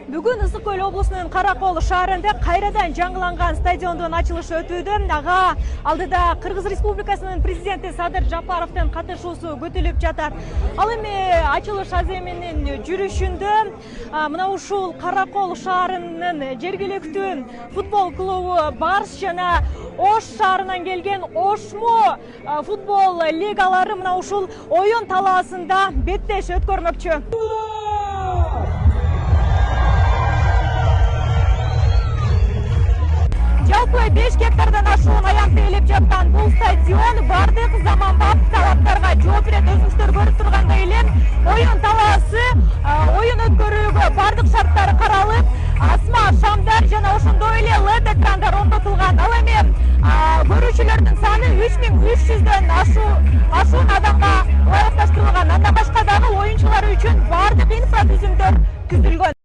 Бүгін Ысык Көл облысының Каракол шаарында кайрадан жаңыланган стадиондун ачылышы өтүүдө. Ага алдыда Кыргыз Республикасынын президенти Садыр Жапаровдун катышуусу күтүлүп жатат. Ал эми ачылыш аземинин жүрүшүндө мына ушул Каракол шаарынын жергиликтүү футбол клубу Барс жана Ош шаарынан келген Ошмо футбол лигалары мына ушул оюн талаасында беттеш өткөрмөкчү. Жалпы 5 гектардан ашуун аяк тейлеп жаткан бул стадион бардык заманбап талаптарга жооп берет. Өзүңүздөр көрүп тургандай эле оюн талаасы, оюн өткөрүүгө бардык шарттары каралып, асма шамдар жана ошондой эле LED экрандар орнотулган. Ал эми көрүүчүлөрдүн саны 3300дөн ашуун адамга ылайыкташтырылган. Андан башка дагы оюнчулар үчүн бардык инфратүзүмдөр түзүлгөн.